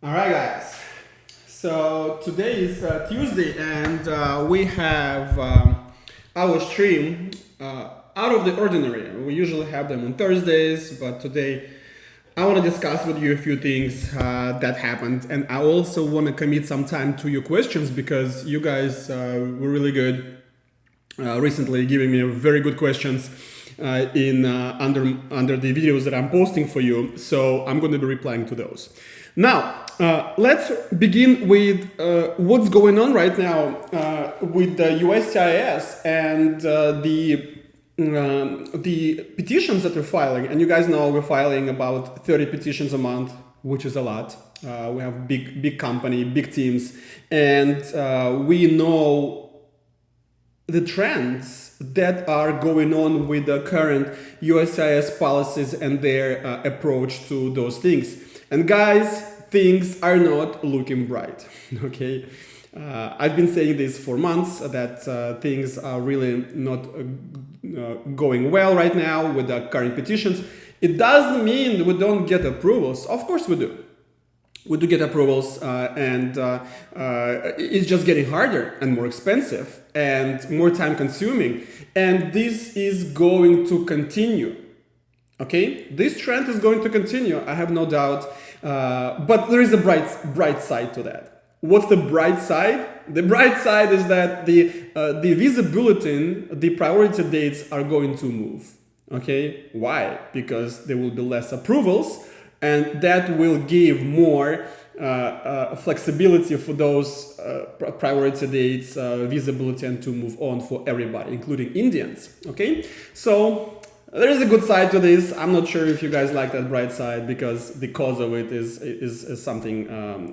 All right, guys. So today is Tuesday, and we have our stream out of the ordinary. We usually have them on Thursdays, but today I want to discuss with you a few things that happened, and I also want to commit some time to your questions because you guys were really good recently, giving me very good questions in under the videos that I'm posting for you. So I'm going to be replying to those. Now, let's begin with what's going on right now with the USCIS and the petitions that we're filing. And you guys know we're filing about 30 petitions a month, which is a lot. We have big company, big teams, and we know the trends that are going on with the current USCIS policies and their approach to those things. And guys, things are not looking bright, okay? I've been saying this for months, that things are really not going well right now with the current petitions. It doesn't mean we don't get approvals. Of course we do. We do get approvals, and it's just getting harder and more expensive and more time consuming. And this is going to continue. Okay, this trend is going to continue, I have no doubt, but there is a bright side to that. What's the bright side? The bright side is that the visibility, the priority dates are going to move. Okay, why? Because there will be less approvals, and that will give more flexibility for those priority dates, visibility, and to move on for everybody, including Indians. Okay, so there is a good side to this. I'm not sure if you guys like that bright side because the cause of it is something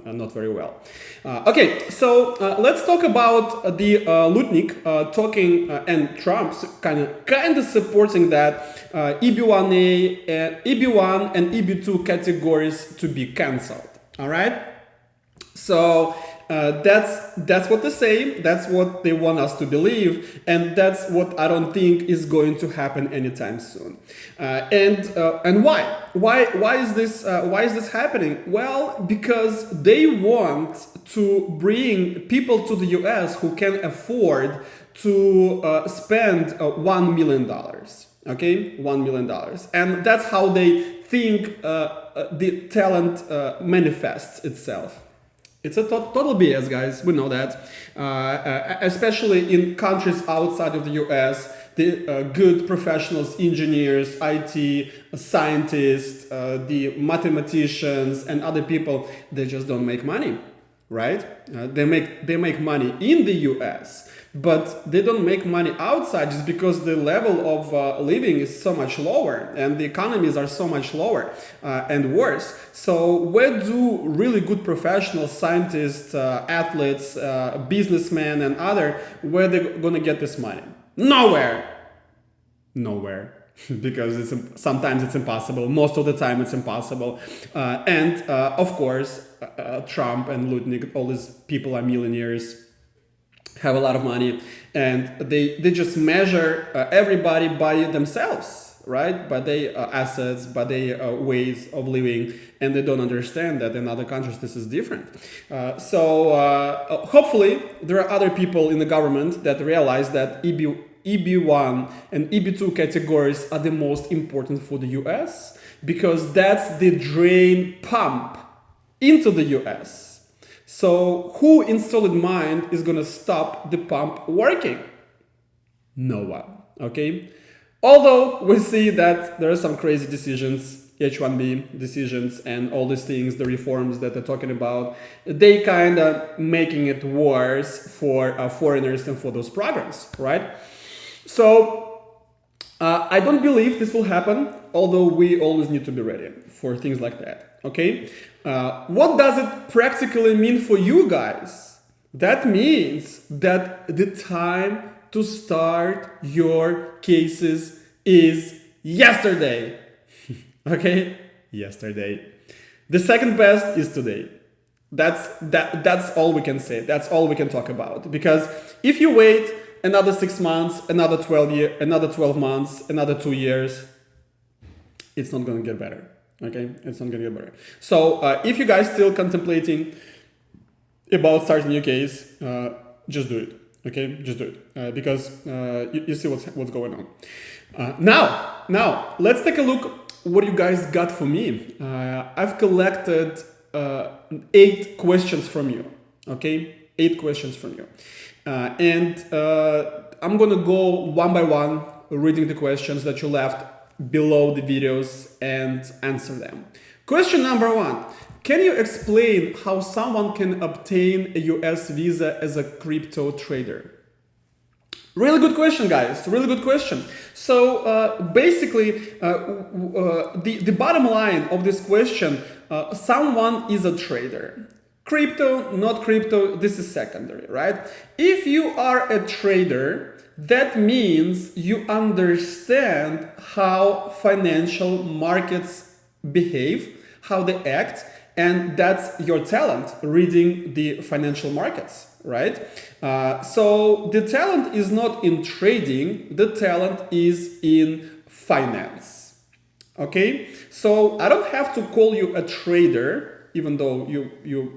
not very well. Okay, so let's talk about the Lutnick talking and Trump's kind of supporting that EB-1A, EB-1 and EB-2 categories to be cancelled. All right, so that's what they say. That's what they want us to believe, and that's what I don't think is going to happen anytime soon. And why? Why is this happening? Well, because they want to bring people to the U.S. who can afford to spend $1 million. Okay, $1 million, and that's how they think the talent manifests itself. It's a total BS, guys. We know that. Especially in countries outside of the US, the good professionals, engineers, IT, scientists, the mathematicians, and other people, they just don't make money, right? They make money in the US, but they don't make money outside just because the level of living is so much lower and the economies are so much lower and worse. So where do really good professionals, scientists, athletes, businessmen and other, where they're gonna get this money? Nowhere. Because sometimes it's impossible. Most of the time it's impossible. And of course, Trump and Lutnick, all these people are millionaires, have a lot of money, and they just measure everybody by themselves, right? By their assets, by their ways of living, and they don't understand that in other countries this is different. So hopefully there are other people in the government that realize that EB-1 and EB-2 categories are the most important for the US because that's the drain pump into the US. So who in solid mind is going to stop the pump working? No one, okay? Although we see that there are some crazy decisions, H-1B decisions and all these things, the reforms that they're talking about, they kind of making it worse for foreigners and for those programs, right? So I don't believe this will happen, although we always need to be ready for things like that, okay? What does it practically mean for you guys? That means that the time to start your cases is yesterday, okay? Yesterday. The second best is today. That's all we can say. That's all we can talk about. Because if you wait another 6 months, another 12 months, another 2 years, it's not going to get better. Okay, it's not gonna get better. So if you guys still contemplating about starting your case, just do it. Okay, just do it because you see what's going on. Now let's take a look what you guys got for me. I've collected 8 questions from you. Okay, 8 questions from you, and I'm gonna go one by one, reading the questions that you left below the videos and answer them. Question number 1. Can you explain how someone can obtain a US visa as a crypto trader? Really good question, guys. Really good question. So basically, the bottom line of this question, someone is a trader. Crypto, not crypto, this is secondary, right? If you are a trader, that means you understand how financial markets behave, how they act, and that's your talent, reading the financial markets, right? So the talent is not in trading, the talent is in finance, okay? So I don't have to call you a trader, even though you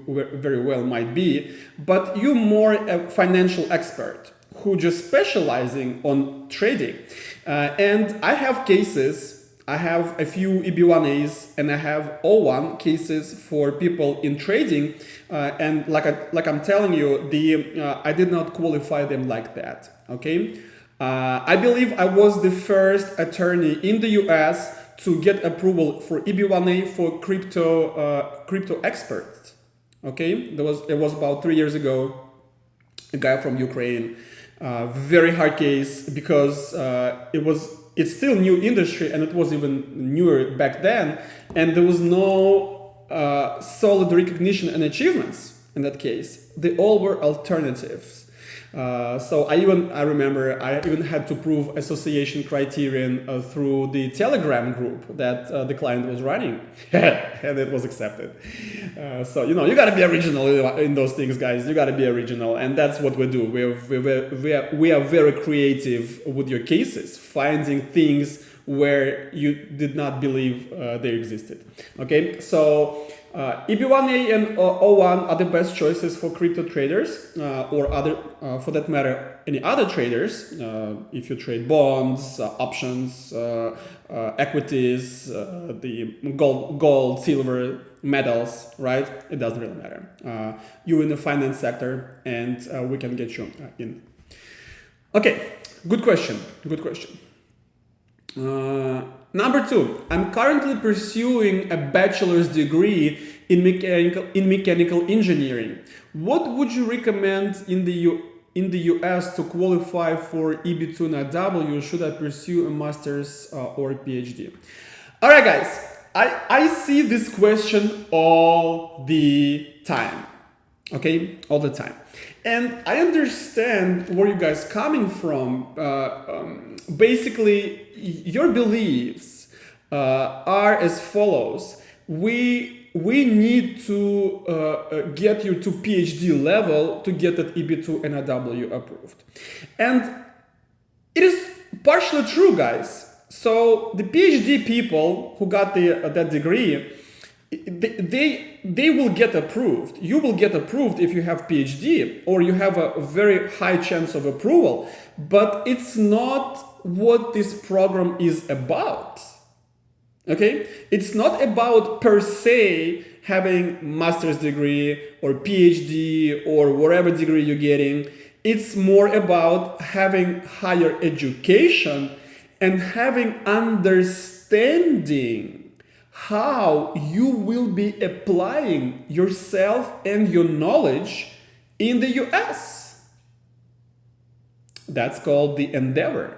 very well might be, but you're more a financial expert who just specializing on trading. And I have cases, I have a few EB-1As and I have O1 cases for people in trading. And like I'm telling you, I did not qualify them like that, okay? I believe I was the first attorney in the US to get approval for EB-1A for crypto experts, okay? It was about 3 years ago, a guy from Ukraine. Very hard case because it's still new industry and it was even newer back then, and there was no solid recognition and achievements in that case. They all were alternatives. So I remember I even had to prove association criterion through the Telegram group that the client was running, and it was accepted. So you gotta be original in those things, guys. You gotta be original, and that's what we do. We are very creative with your cases, finding things where you did not believe they existed. Okay, so EB-1A and O1 are the best choices for crypto traders or other, for that matter, any other traders. If you trade bonds, options, equities, the gold, silver, metals, right? It doesn't really matter. You're in the finance sector and we can get you in. Okay, good question. Good question. Number 2, I'm currently pursuing a bachelor's degree in mechanical engineering. What would you recommend in the US to qualify for EB-2 and W? Should I pursue a master's or a PhD? All right, guys, I see this question all the time. Okay, all the time. And I understand where you guys coming from. Basically, your beliefs are as follows. We need to get you to PhD level to get that EB-2 and W approved. And it is partially true, guys. So the PhD people who got that degree, they will get approved. You will get approved if you have PhD or you have a very high chance of approval, but it's not what this program is about. Okay? It's not about per se having master's degree or PhD or whatever degree you're getting. It's more about having higher education and having understanding how you will be applying yourself and your knowledge in the US. That's called the endeavor,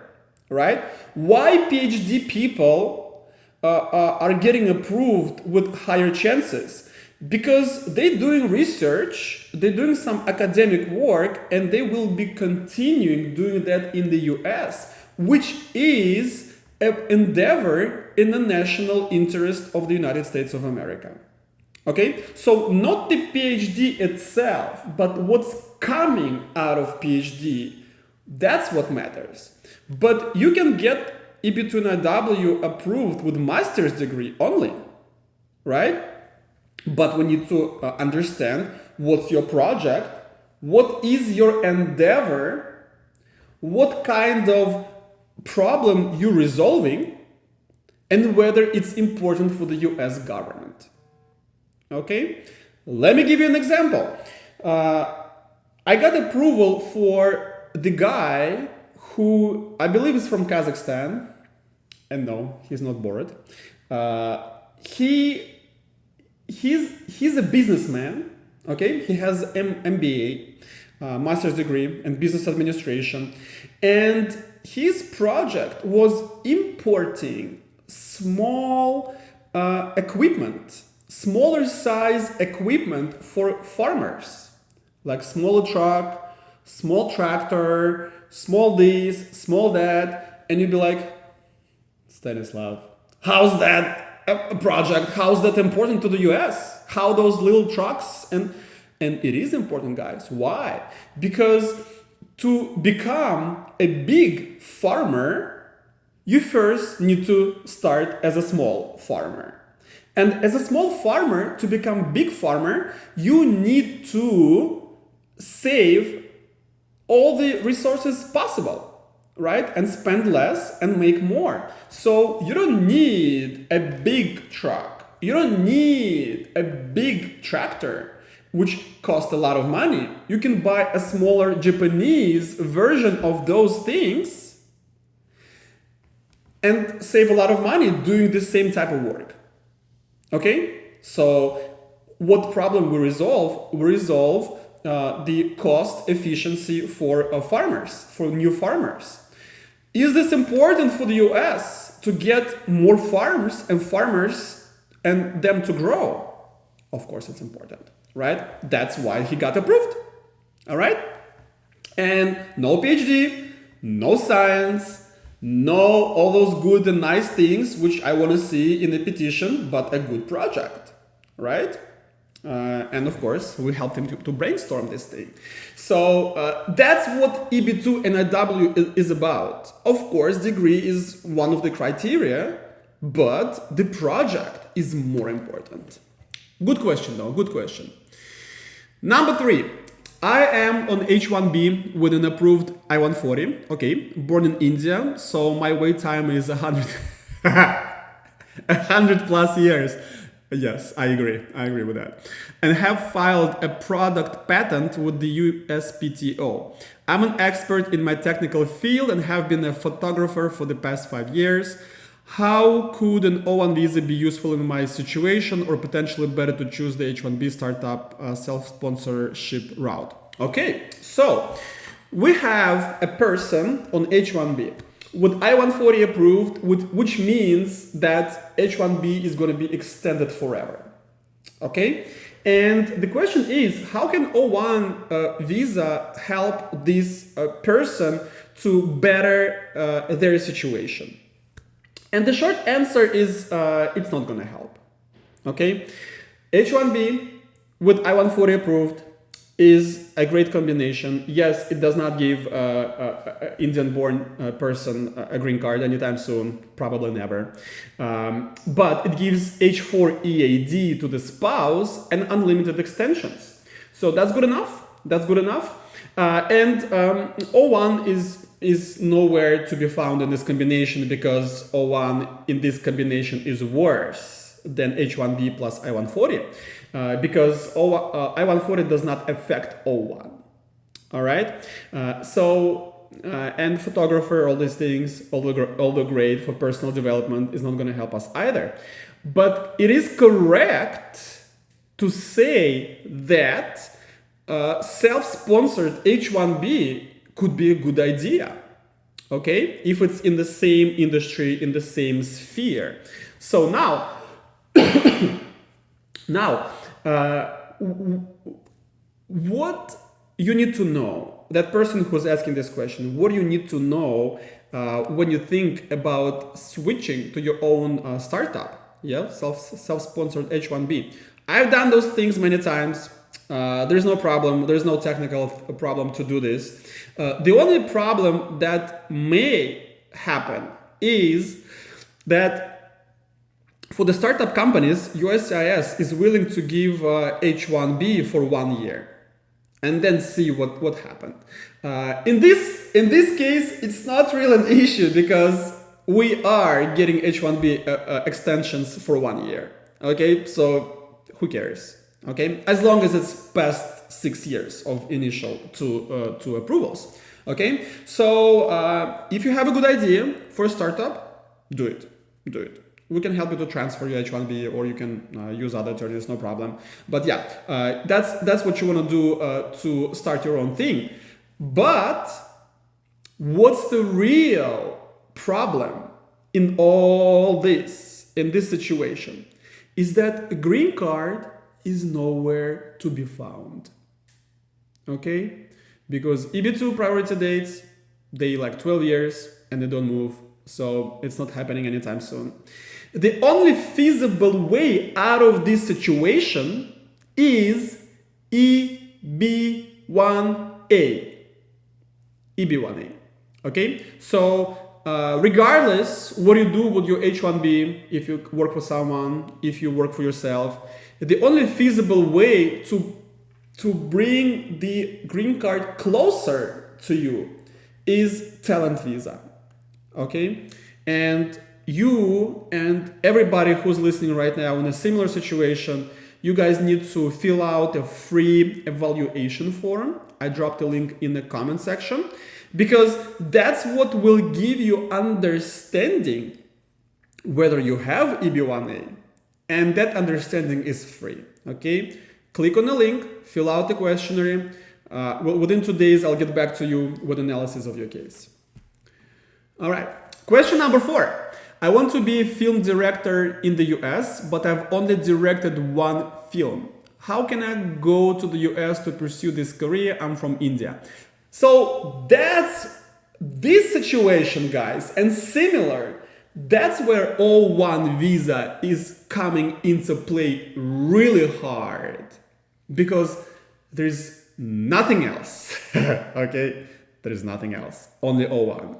right? Why PhD people are getting approved with higher chances? Because they're doing research, they're doing some academic work, and they will be continuing doing that in the US, which is an endeavor in the national interest of the United States of America. Okay, so not the PhD itself, but what's coming out of PhD, that's what matters. But you can get EB-2 and W approved with master's degree only. right? But we need to understand what's your project, what is your endeavor, what kind of problem you're resolving, and whether it's important for the US government. Okay? Let me give you an example. I got approval for the guy who I believe is from Kazakhstan, and no, he's not bored. He's a businessman. Okay, he has MBA, master's degree in business administration, and his project was importing small equipment, smaller size equipment for farmers, like smaller truck, small tractor, small this, small that, and you'd be like, Stanislav, how's that a project? How's that important to the US? How those little trucks? And it is important, guys. Why? Because to become a big farmer, you first need to start as a small farmer. And as a small farmer, to become big farmer, you need to save all the resources possible, right? And spend less and make more. So you don't need a big truck. You don't need a big tractor, which costs a lot of money. You can buy a smaller Japanese version of those things and save a lot of money doing the same type of work. Okay? So what problem we resolve? We resolve the cost efficiency for farmers, for new farmers. Is this important for the US to get more farms and them to grow? Of course it's important, right? That's why he got approved, all right? And no PhD, no science, no all those good and nice things which I want to see in a petition, but a good project, right? And of course, we helped him to brainstorm this thing. So that's what EB-2 and IW is about. Of course, degree is one of the criteria, but the project is more important. Good question though, good question. Number 3, I am on H1B with an approved I-140, okay, born in India, so my wait time is 100 plus years. Yes, I agree with that. And have filed a product patent with the USPTO. I'm an expert in my technical field and have been a photographer for the past 5 years. How could an O1 visa be useful in my situation, or potentially better to choose the H1B startup self-sponsorship route? Okay, so we have a person on H1B with I-140 approved, which means that H1B is going to be extended forever. Okay, and the question is, how can O1 visa help this person to better their situation? And the short answer is it's not going to help. Okay, H1B with I-140 approved is a great combination. Yes, it does not give Indian-born person a green card anytime soon, probably never. But it gives H4 EAD to the spouse and unlimited extensions. So that's good enough. That's good enough. And O1 is nowhere to be found in this combination, because O1 in this combination is worse than H1B plus I-140. Because I-140 does not affect O1. All right. And photographer, all these things, although great for personal development, is not going to help us either. But it is correct to say that self-sponsored H1B could be a good idea. Okay, if it's in the same industry, in the same sphere. So now, what you need to know, that person who's asking this question, what do you need to know when you think about switching to your own startup? Yeah, self-sponsored H1B. I've done those things many times. There's no problem. There's no technical problem to do this. The only problem that may happen is that for the startup companies, USCIS is willing to give H-1B for 1 year and then see what happened. In this case, it's not really an issue because we are getting H-1B extensions for 1 year. Okay, so who cares? Okay, as long as it's past 6 years of initial two approvals. Okay, so if you have a good idea for a startup, do it. We can help you to transfer your H-1B, or you can use other attorneys, no problem. But yeah, that's what you want to do to start your own thing. But what's the real problem in all this, in this situation, is that a green card is nowhere to be found. Okay? Because EB-2 priority dates, they like 12 years and they don't move. So it's not happening anytime soon. The only feasible way out of this situation is EB-1A. EB-1A. Okay? So regardless what you do with your H-1B, if you work for someone, if you work for yourself, the only feasible way to bring the green card closer to you is talent visa. Okay? And you and everybody who's listening right now in a similar situation, you guys need to fill out a free evaluation form. I dropped a link in the comment section because that's what will give you understanding whether you have EB-1A, and that understanding is free. Okay? Click on the link, fill out the questionnaire. Within 2 days, I'll get back to you with analysis of your case. All right. Question number 4. I want to be a film director in the US, but I've only directed one film. How can I go to the US to pursue this career? I'm from India. So that's this situation, guys, and similar. That's where O1 visa is coming into play really hard because there's nothing else. Okay, there is nothing else, only O1.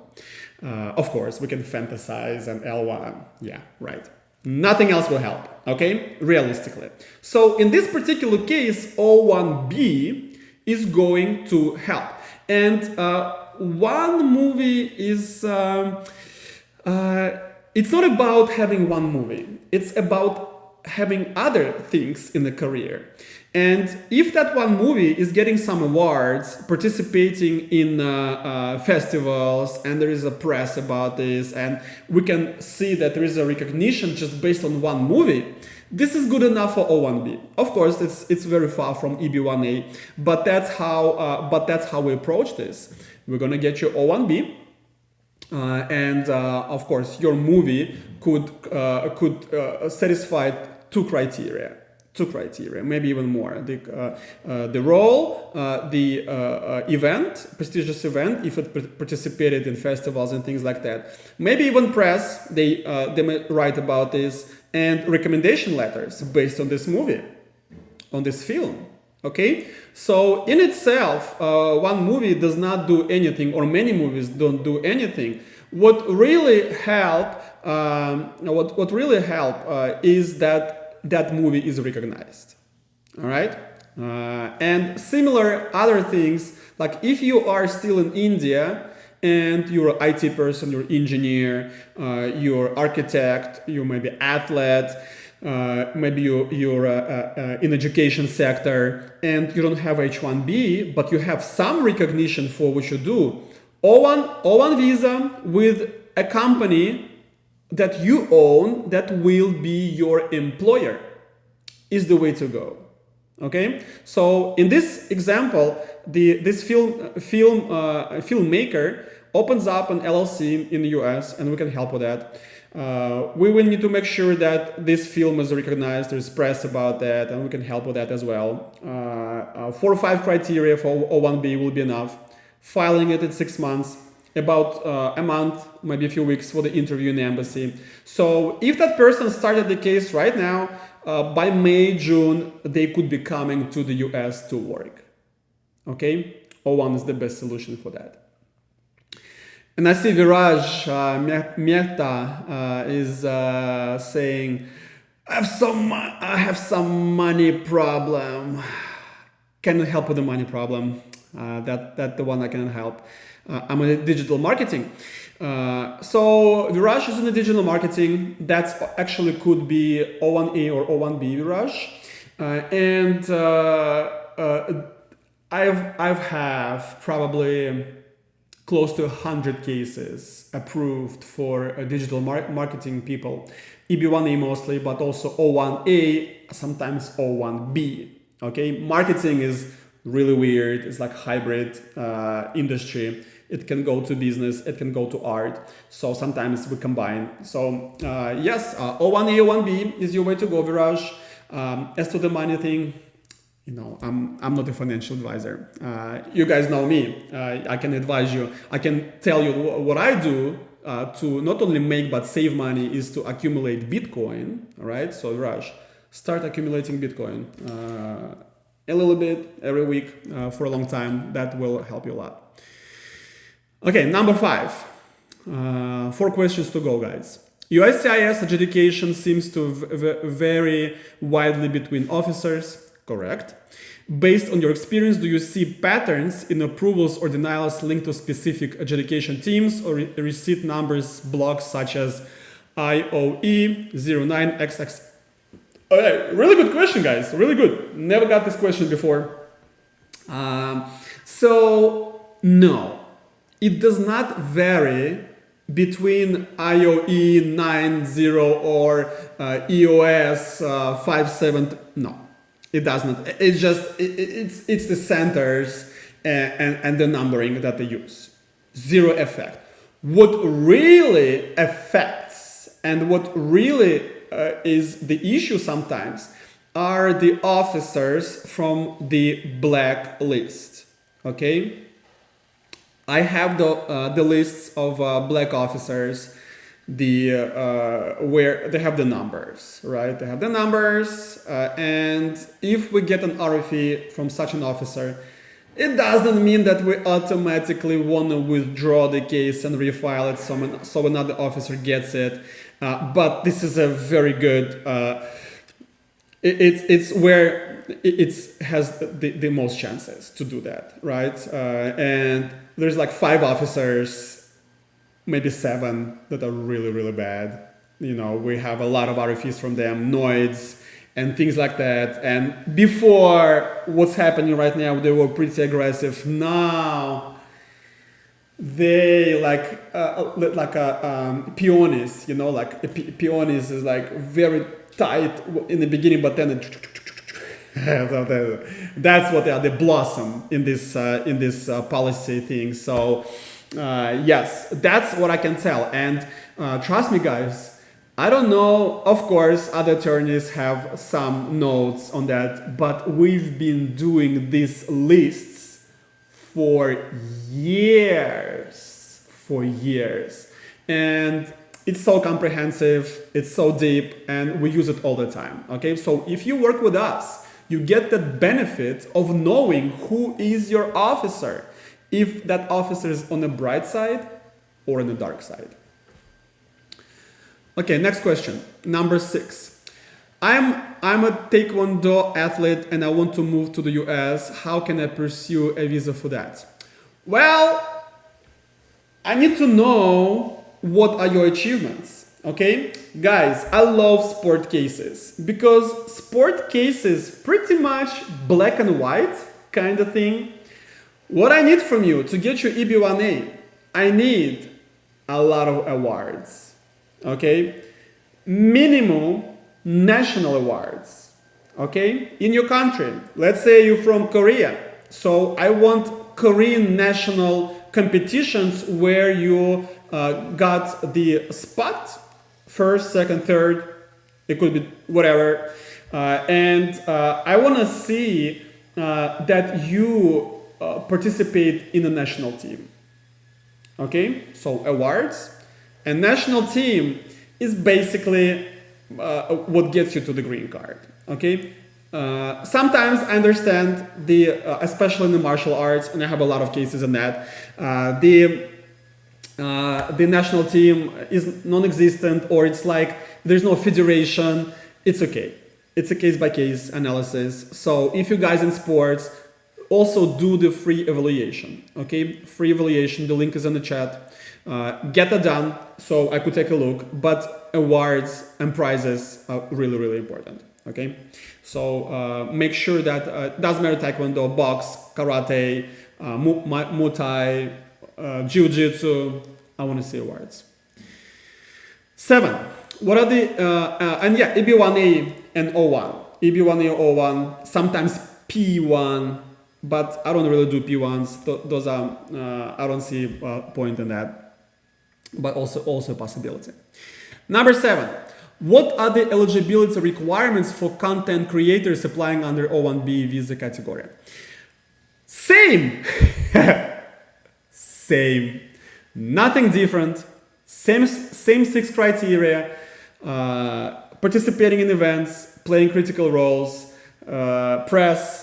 Of course, we can fantasize an L1. Yeah, right. Nothing else will help, okay? Realistically. So in this particular case, O1B is going to help. And one movie is... it's not about having one movie. It's about having other things in the career. And if that one movie is getting some awards, participating in festivals, and there is a press about this, and we can see that there is a recognition just based on one movie, this is good enough for O1B. Of course, it's very far from EB-1A, but that's how we approach this. We're gonna get you O1B. And of course, your movie could satisfy two criteria, maybe even more. The role, the event, prestigious event, if it participated in festivals and things like that. Maybe even press, they might write about this, and recommendation letters based on this movie, on this film. Okay, so in itself, one movie does not do anything, or many movies don't do anything. What really help, is that movie is recognized. All right, and similar other things, like if you are still in India and you're an IT person, you're engineer, you're architect, you may be athlete. Maybe you're in education sector and you don't have H-1B, but you have some recognition for what you do. O1 visa with a company that you own that will be your employer is the way to go. Okay, so in this example, this filmmaker opens up an LLC in the US, and we can help with that. We will need to make sure that this film is recognized, there's press about that, and we can help with that as well. 4 or 5 criteria for O1B will be enough. Filing it in 6 months, about a month, maybe a few weeks for the interview in the embassy. So if that person started the case right now, by May, June, they could be coming to the US to work. Okay, O1 is the best solution for that. And I see Viraj Mehta is saying, I have some money problem. Cannot help with the money problem. That's the one I cannot help. I'm in digital marketing. So Viraj is in the digital marketing. That's actually could be O1A or O1B Viraj. And I've have probably close to 100 cases approved for digital marketing people, EB-1A mostly, but also O1A, sometimes O1B. Okay, marketing is really weird. It's like hybrid industry. It can go to business, it can go to art. So sometimes we combine. So yes, O1A, O1B is your way to go, Viraj. As to the money thing, you know, I'm not a financial advisor. You guys know me. I can advise you. I can tell you what I do to not only make but save money is to accumulate Bitcoin. All right. So Raj, start accumulating Bitcoin a little bit every week for a long time. That will help you a lot. Okay, number 5. 4 questions to go, guys. USCIS adjudication seems to vary widely between officers. Correct. Based on your experience, do you see patterns in approvals or denials linked to specific adjudication teams or receipt numbers blocks such as IOE 09XX? Okay, really good question, guys. Really good. Never got this question before. So, no, it does not vary between IOE 90 or EOS 57. No. It does not. It's just it's the centers and the numbering that they use. Zero effect. What really affects and what really is the issue sometimes are the officers from the black list. Okay. I have the lists of black officers. Where they have the numbers, right? They have the numbers, and if we get an RFE from such an officer, it doesn't mean that we automatically want to withdraw the case and refile it so another officer gets it. But this is a very good. It's where it has the most chances to do that, right? And there's like 5 officers. Maybe 7 that are really, really bad. You know, we have a lot of RFEs from them, noids and things like that. And before what's happening right now, they were pretty aggressive. Now they like peonies, you know, like peonies is like very tight in the beginning, but then that's what they are. They blossom in this policy thing. So. Yes, that's what I can tell. And trust me, guys, I don't know. Of course, other attorneys have some notes on that, but we've been doing these lists for years. And it's so comprehensive, it's so deep, and we use it all the time. Okay, so if you work with us, you get the benefit of knowing who is your officer. If that officer is on the bright side or on the dark side. Okay, next question, number 6. I'm a Taekwondo athlete and I want to move to the US. How can I pursue a visa for that? Well, I need to know what are your achievements. Okay, guys, I love sport cases because sport cases pretty much black and white kind of thing. What I need from you to get your EB-1A, I need a lot of awards, okay? Minimum national awards, okay? In your country, let's say you're from Korea. So I want Korean national competitions where you got the spot, first, second, third, it could be whatever. And I wanna see that you participate in a national team. Okay, so awards and national team is basically what gets you to the green card. Okay, sometimes I understand especially in the martial arts, and I have a lot of cases in that, the national team is non-existent, or it's like there's no federation, it's okay. It's a case-by-case analysis. So if you guys in sports, also do the free evaluation, okay? Free evaluation, the link is in the chat. Get that done so I could take a look, but awards and prizes are really, really important, okay? So make sure that doesn't matter Taekwondo, box, karate, Muay Thai, Jiu-Jitsu, I want to see awards. 7. What are the, and yeah, EB-1A and O1. EB-1A, O1, sometimes P1, but I don't really do P1s. Those are, I don't see a point in that, but also a possibility. Number 7. What are the eligibility requirements for content creators applying under O1B visa category? Same. Same. Nothing different. Same 6 criteria. Participating in events, playing critical roles, press,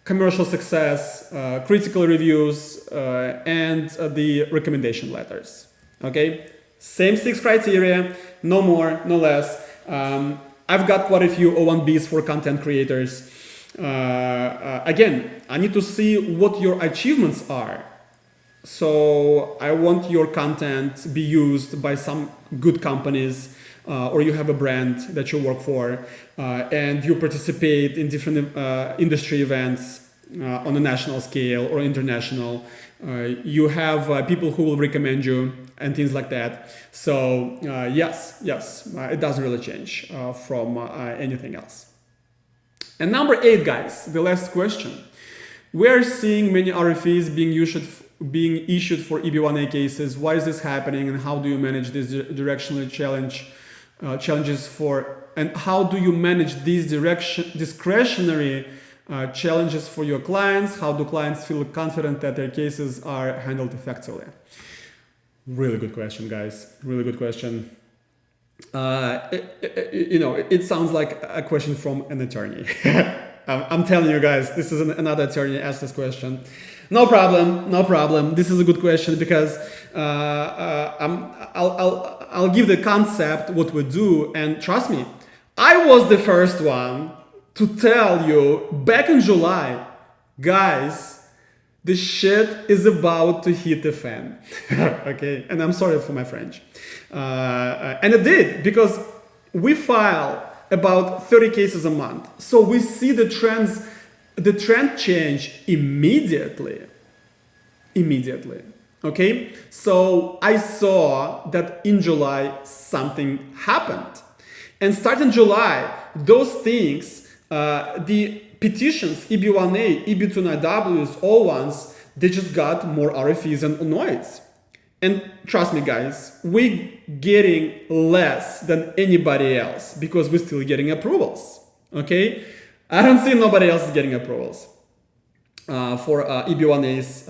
commercial success, critical reviews, and the recommendation letters. Okay? Same 6 criteria, no more, no less. I've got quite a few O1Bs for content creators. Again, I need to see what your achievements are. So I want your content to be used by some good companies, or you have a brand that you work for, and you participate in different industry events on a national scale or international. You have people who will recommend you and things like that. So yes, it doesn't really change from anything else. And number 8, guys, the last question. We are seeing many RFEs being issued for EB-1A cases. Why is this happening, and how do you manage these directional challenges for, and how do you manage these discretionary challenges for your clients? How do clients feel confident that their cases are handled effectively? Really good question, guys. Really good question. It sounds like a question from an attorney. I'm telling you guys, this is another attorney asked this question. No problem. This is a good question because I'll give the concept what we do, and trust me, I was the first one to tell you back in July, guys, the shit is about to hit the fan. Okay, and I'm sorry for my French. And it did, because we file about 30 cases a month. So we see the trend change immediately. Okay, so I saw that in July something happened. And starting July, those things, the petitions, EB-1A, EB-2 O1s, they just got more RFEs and noise. And trust me, guys, we're getting less than anybody else because we're still getting approvals. Okay, I don't see nobody else getting approvals for EB-1As,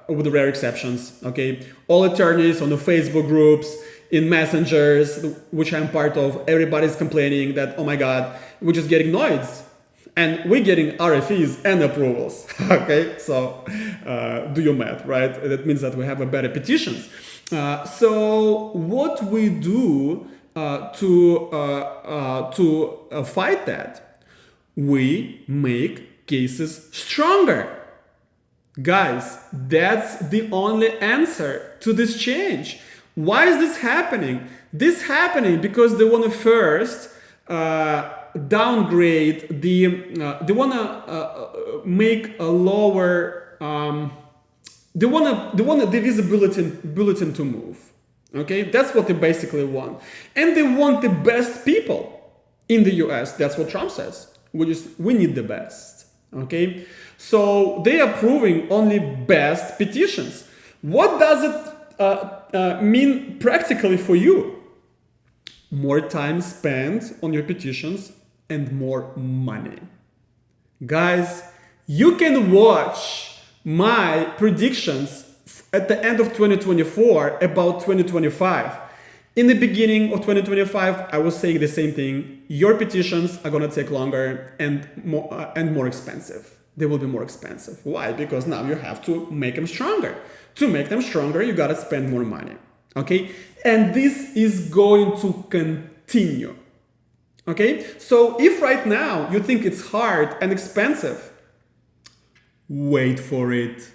with rare exceptions. Okay, all attorneys on the Facebook groups, in messengers, which I'm part of, everybody's complaining that, oh my God, we're just getting noise. And we're getting RFEs and approvals. Okay, so do your math, right? That means that we have a better petitions. So what we do to fight that, we make cases stronger. Guys, that's the only answer to this change. Why is this happening? This happening because they want to first downgrade the, they want to make a lower, they want the visibility bulletin to move. Okay, that's what they basically want. And they want the best people in the US. That's what Trump says. We need the best. Okay, so they are approving only best petitions. What does it mean practically for you? More time spent on your petitions and more money. Guys, you can watch my predictions at the end of 2024 about 2025. In the beginning of 2025, I was saying the same thing. Your petitions are gonna take longer and more expensive. they will be more expensive. Why? Because now you have to make them stronger. To make them stronger, you gotta spend more money, okay? And this is going to continue, okay? So if right now you think it's hard and expensive, wait for it,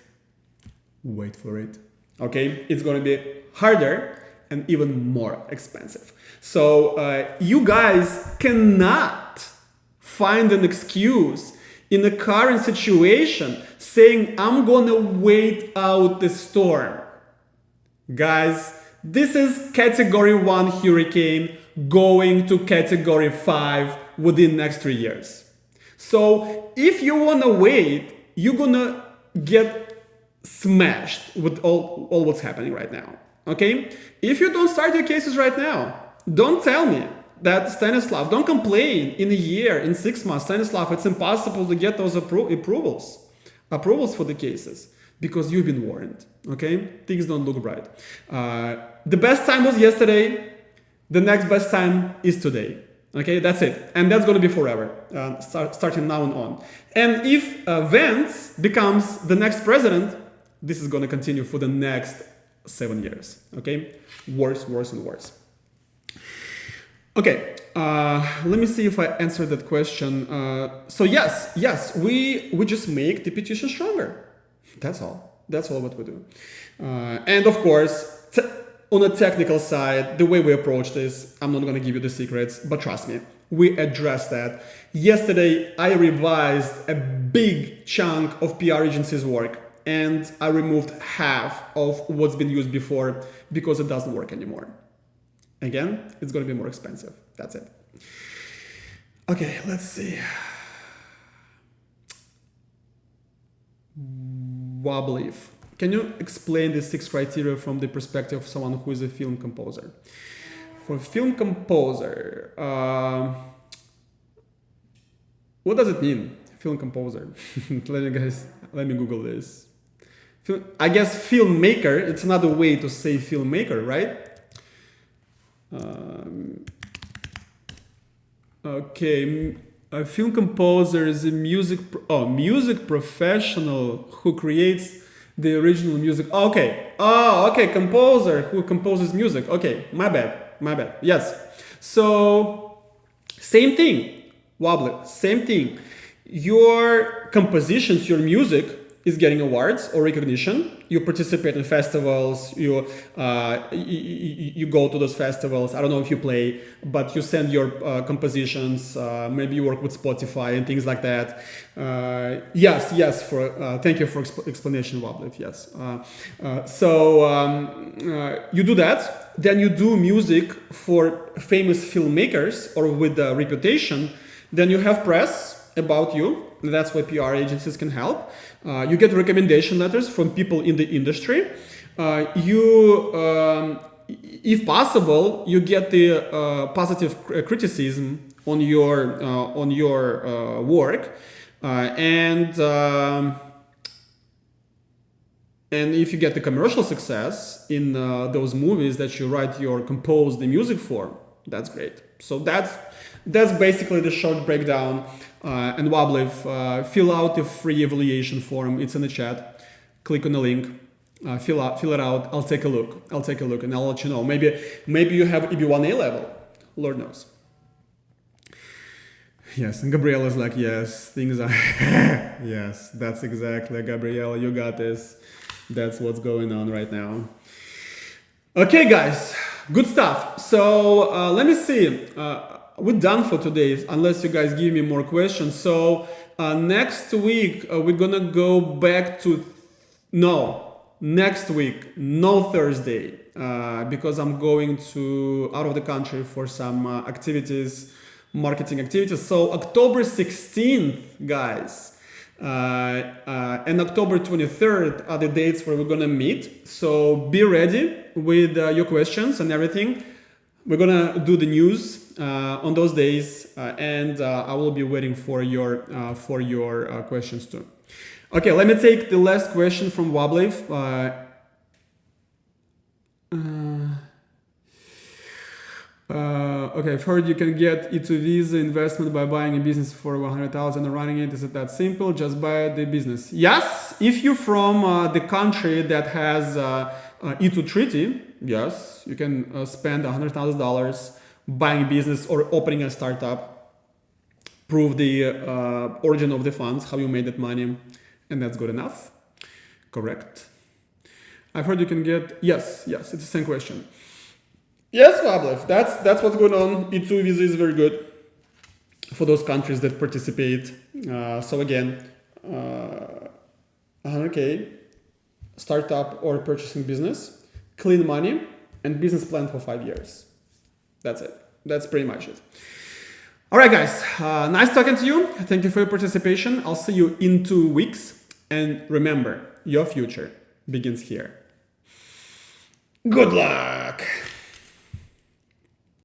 okay? It's gonna be harder and even more expensive. So you guys cannot find an excuse in the current situation saying, I'm gonna wait out the storm. Guys, this is category 1 hurricane going to category 5 within next 3 years. So if you wanna wait, you're gonna get smashed with all what's happening right now, okay? If you don't start your cases right now, don't tell me that Stanislav, don't complain in a year, in 6 months, Stanislav, it's impossible to get those approvals for the cases, because you've been warned, okay? Things don't look bright. The best time was yesterday, the next best time is today, okay? That's it, and that's gonna be forever, starting now and on. And if Vance becomes the next president, this is gonna continue for the next 7 years, okay? Worse and worse. Okay, let me see if I answered that question. So yes, we just make the petition stronger. That's all what we do. And of course, on a technical side, the way we approach this, I'm not gonna give you the secrets, but trust me, we addressed that. Yesterday, I revised a big chunk of PR agency's work, and I removed half of what's been used before because it doesn't work anymore. Again, it's going to be more expensive. That's it. Okay, let's see. Wobbleaf. Can you explain the 6 criteria from the perspective of someone who is a film composer? For a film composer, what does it mean? Film composer. Let me Google this. I guess filmmaker, it's another way to say filmmaker, right? Okay, a film composer is a music professional who creates the original music. Okay, composer who composes music. Okay, my bad. Yes, so same thing, Wobbly, same thing. Your compositions, your music is getting awards or recognition. You participate in festivals, you go to those festivals. I don't know if you play, but you send your compositions, maybe you work with Spotify and things like that. Thank you for explanation, Wobblev, yes. You do that, then you do music for famous filmmakers or with a reputation, then you have press about you. That's why PR agencies can help. You get recommendation letters from people in the industry. If possible, you get the positive criticism on your work, and if you get the commercial success in those movies that you compose the music for, that's great. So that's basically the short breakdown. And Wobblev, fill out the free evaluation form. It's in the chat. Click on the link. Fill it out. I'll take a look, and I'll let you know. Maybe you have EB-1 A level. Lord knows. Yes, and Gabrielle is like, yes, things are. Yes, that's exactly, Gabrielle. You got this. That's what's going on right now. Okay, guys, good stuff. So let me see. We're done for today, unless you guys give me more questions. So next week, we're gonna go back to, next week, no Thursday, because I'm going out of the country for some activities, marketing activities. So October 16th, guys, and October 23rd are the dates where we're gonna meet. So be ready with your questions and everything. We're gonna do the news on those days, and I will be waiting for your questions too. Okay, let me take the last question from Wobblev. Okay, I've heard you can get E2 visa investment by buying a business for 100,000 and running it. Is it that simple? Just buy the business. Yes, if you're from the country that has E2 treaty, yes, you can spend $100,000 buying a business or opening a startup, prove the origin of the funds, how you made that money, and that's good enough. Correct. I've heard you can get, yes, it's the same question. Yes, Pavlev, that's what's going on. E2 visa is very good for those countries that participate. So again, 100K, startup or purchasing business, clean money, and business plan for 5 years. That's it. That's pretty much it. All right, guys, nice talking to you. Thank you for your participation. I'll see you in 2 weeks. And remember, your future begins here. Good luck.